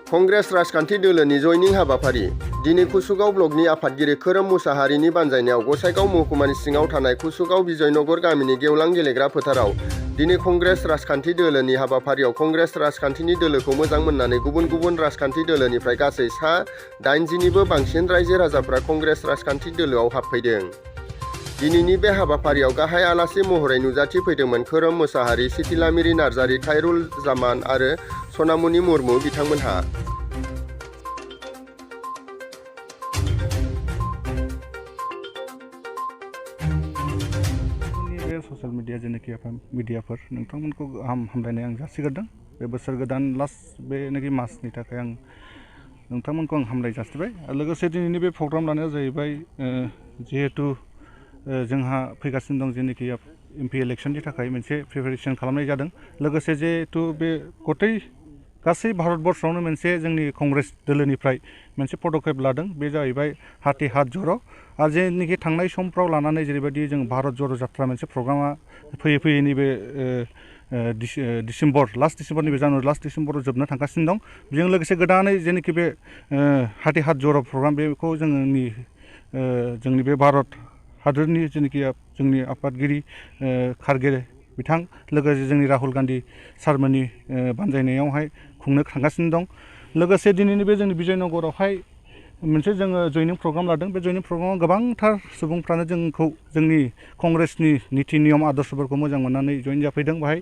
कंग्रेस राजखान्थि दोलोनि जयनिं हाबाफारि दिनै कुसुगाव ब्लकनि आफादगिरि खोरोम मुसाहारिनि बानजायनायाव गसाइगाव महकुमानि सिङाव थानाय कुसुगाव बिजयनगर गामिनि गेवलां गेलेग्रा फोथाराव दिनै कंग्रेस राजखान्थि दोलोनि हाबाफारियाव कंग्रेस राजखान्थिनि दोलोखौ मोजां मोननानै गुबुन गुबुन राजखान्थि दोलोनिफ्राय गासै सा 80निबो बांसिन रायजो राजाफ्रा कंग्रेस राजखान्थि दोलोआव हाबफैदों। दिनैनि बे हाबाफारियाव गाहाय आलासि महरै नुजाथिफैदोंमोन खोरोम मुसाहारि, सिथिलामिरि नार्जारि, खायरुल जामान आरो सनामुनि मुर्मु बिथांमोनहा। बे ससियेल मिडिया जेनाखि मिडियाफोर नोंथांमोनखौ गाहाम हामलायनाय आं जासिग्रोदों। बे बोसोर गोदान लास्ट बेनाखि मासनि थाखाय आं नोंथांमोनखौ आं हामलाय जासिबाय। लोगोसे दिनैनि बे प्रग्राम लानाया जाहैबाय जिहेतु जोंहा फैगासिनो दं जेनाखि एमपि इलेक्शननि थाखाय मोनसे प्रिपेरेसन खालामनाय जादों। लोगोसे जिहेतु बे गासै भारतबर्षआवनो मोनसे जोंनि कंग्रेस दोलोनिफ्राय मोनसे पदक्षेप लादों, बे जाहैबाय हाथि हात जर'। आरो जेनाखि थांनाय समफ्राव लानानै जेरैबायदि जों भारत जर' जात्रा मोनसे प्रग्रामा फैयै नैबे लास्ट डिसेम्बरनि बे जानुवारि लास्ट डिसेम्बराव जोबनो थांगासिनो दं। बेजों लोगोसे गोदानै जेनाखि बे हाथि हात जर' प्रग्राम बेखौ जोंनि बे भारत हादोरनि जेनाखि जोंनि आफादगिरि खारगे बिथां, लोगोसे जोंनि राहुल गान्धी सारमोननि बानजायनायावहाय खुंनो थांगासिनो दं। लोगोसे दिनैनि बे जोंनि बिजयनगरावहाय मोनसे जोङो जयनिं प्रग्राम लादों। बे जयनिं प्रग्रामाव गोबांथार सुबुंफ्रानो जोंखौ जोंनि कंग्रेसनि निति नियम आदर्शफोरखौ मोजां मोननानै जयेन जाफैदों। बेहाय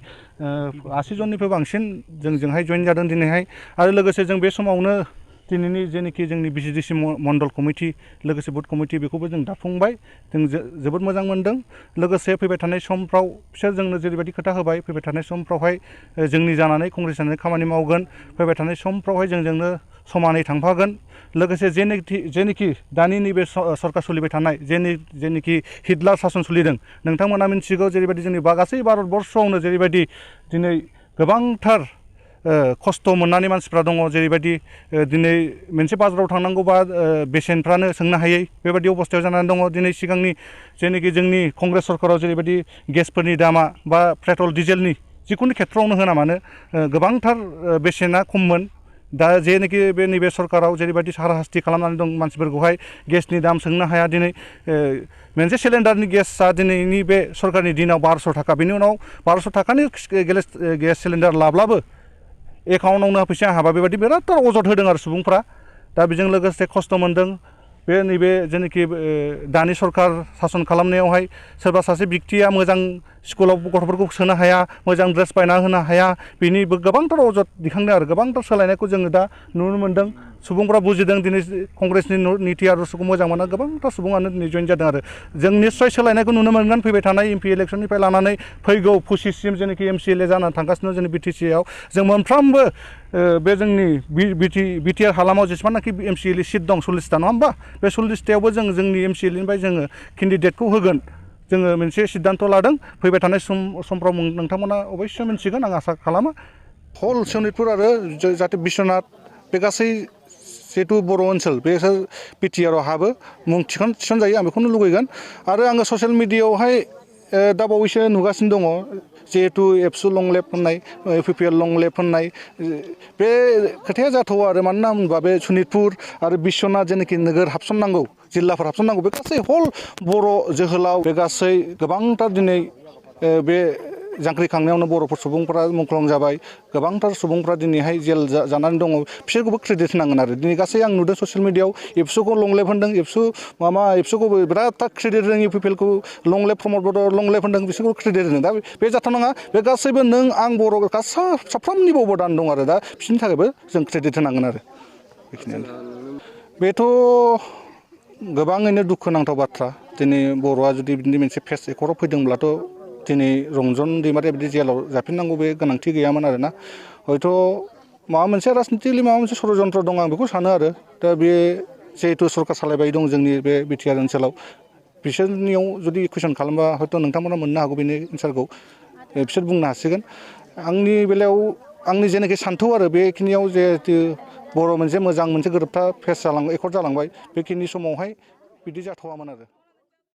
80 जननिफ्राय बांसिन जोंजोंहाय जयेन जादों दिनैहाय। आरो लोगोसे जों बे समावनो दिनैनि जेनाखि जोंनि बिसिडिसि मण्डल कमिटि लोगोसे बुथ कमिटि बेखौबो जों दाफुंबाय। जों जोबोद मोजां मोनदों। लोगोसे फैबाय थानाय समफ्राव बिसोर जोंनो जेरैबायदि खोथा होबाय, फैबाय थानाय समफ्रावहाय जोंनि जानानै कंग्रेस जानानै खामानि मावगोन। फैबाय थानाय समफ्रावहाय जोंजोंनो समानै थांफागोन। लोगोसे जेनाखि दानि नैबे सरकार सोलिबाय थानाय जेनाखि हिटलार सासन सोलिदों, नोंथांमोना मिथिगौ जेरैबायदि जोंनि गासै भारतबर्षआवनो जेरैबायदि दिनै गोबांथार खस्थ' मोननानै मानसिफ्रा दङ। जेरैबायदि दिनै मोनसे बाजाराव थांनांगौबा बेसेनफ्रानो सोंनो हायै बेबायदि अबस्थायाव जानानै दङ। दिनै सिगांनि जेनाखि जोंनि कंग्रेस सरकाराव जेरैबायदि गेसफोरनि दामा बा पेट्रल डिजेलनि जिखुनु खेथ्रआवनो होना मानो गोबांथार बेसेना खममोन। दा जेनाखि बे नैबे सरकाराव जेरैबायदि हाराहास्ति खालामनानै दं मानसिफोरखौहाय, गेसनि दाम सोंनो हाया। दिनै मोनसे सिलिन्डारनि गेसआ दिनैनि बे सरकारनि दिनाव 1200 थाखा, बेनि उनाव 1200 थाखानि गेस सिलिन्डार लाब्लाबो एकाउन्टआवनो फैसा हाबा बेबायदि बिरादथार अजद होदों आरो सुबुंफ्रा। दा बेजों लोगोसे खस्थ' मोनदों। बे नैबे जेनाखि दानि सरकार सासन खालामनायावहाय सोरबा सासे बिक्तिया मोजां स्कुलाव गथ'फोरखौ सोनो हाया, मोजां ड्रेस बायना होनो हाया, बेनिबो गोबांथार अजद दिखांदों आरो गोबांथार सोलायनायखौ जोङो दा नुनो मोनदों। सुबुंफ्रा बुजिदों दिनै कंग्रेसनि निति आदर्शखौ मोजां मोना गोबांथार सुबुङानो दिनै जयेन जादों। आरो जों निस्सय सोलायनायखौ नुनो मोनगोन फैबाय थानाय एमपि इलेक्सननिफ्राय लानानै फैगौ 25सिम जेनाखि MCLA जानानै थांगासिनो जोंनि BTCआव। जों मोनफ्रोमबो बे जोंनि बिटिआर हालामाव जेसेबांनाखि MCLA सिट दं 40टा नङा होमबा, बे 40टायावबो जोंनि MCLAनिफ्राय जोङो केन्डिडेटखौ होगोन जोङो मोनसे सिद्धान्त लादों। फैबाय थानाय समफ्राव नोंथांमोना अबयस्से मिथिगोन आं आसा खालामो। हल सनितपुर आरो जाहाथे बिश्वनाथ बे गासै जिहेतु बर' ओनसोल बे बिटिआरआव हाबो मुं थिसनजायो आं बेखौनो लुगैगोन। आरो आङो ससियेल मिडियायावहाय दा बावैसो नुगासिनो दङ जिहेतु एबसु लं लेफ्ट होननाय, UPPL लं लेफ्ट होननाय, बे खोथाया जाथावा आरो मानोना होनबा बे सनितपुर आरो बिश्वनाथ जेनाखि नोगोर हाबसननांगौ, जिल्लाफोर हाबसननांगौ, बे गासै हल बर' जोहोलाव बे गासै गोबांथार दिनै बे जांख्रिखांनायावनो बर'फोर सुबुंफ्रा मुंख्लं जाबाय। गोबांथार सुबुंफ्रा दिनैहाय जेल जानानै दङ। बिसोरखौबो क्रेडिट होनांगोन आरो दिनै गासै आं नुदों ससियेल मिडियायाव एबसुखौ लं लेफ्ट होनदों, एबसुखौबो बिरादथार क्रेडिट होदों, UPPLखौ लं लेफ्ट प्रमद बर' लं लेफ्ट होनदों, बिसोरखौ क्रेडिट होदों। दा बे जाथावनाङा। बे गासैबो नों आं बर' साफ्रोमनिबो अबदान दं आरो दा बिसोरनि थाखायबो जों क्रेडिट होनांगोन आरो बेखिनियानो। बेथ' गोबाङैनो दुखुनांथाव बाथ्रा। दिनै बर'आ जुदि बिदि मोनसे फेस एकराव फैदोंब्लाथ' दिनै रंजन दैमारिया बिदि जेलाव जाफिननांगौ बे गोनांथि गैयामोन आरोना। हयथ' माबा मोनसे राजनितिकलि माबा मोनसे षड़यन्त्र दं आं बेखौ सानो आरो। दा बे जिहेतु सरकार सालायबाय दं जोंनि बे बिटिआर ओनसोलाव, बिसोरनियाव जुदि कुइसन खालामबा हयथ' नोंथांमोना मोननो हागौ बेनि एन्सारखौ, बिसोर बुंनो हासिगोन। आंनि बेलायाव आंनि जेनाखि सान्थौ आरो बेखिनियाव जिहेतु बर' मोनसे मोजां मोनसे गोरोबथा फेस एकर्ड जालांबाय, बेखिनि समावहाय बिदि जाथावामोन आरो।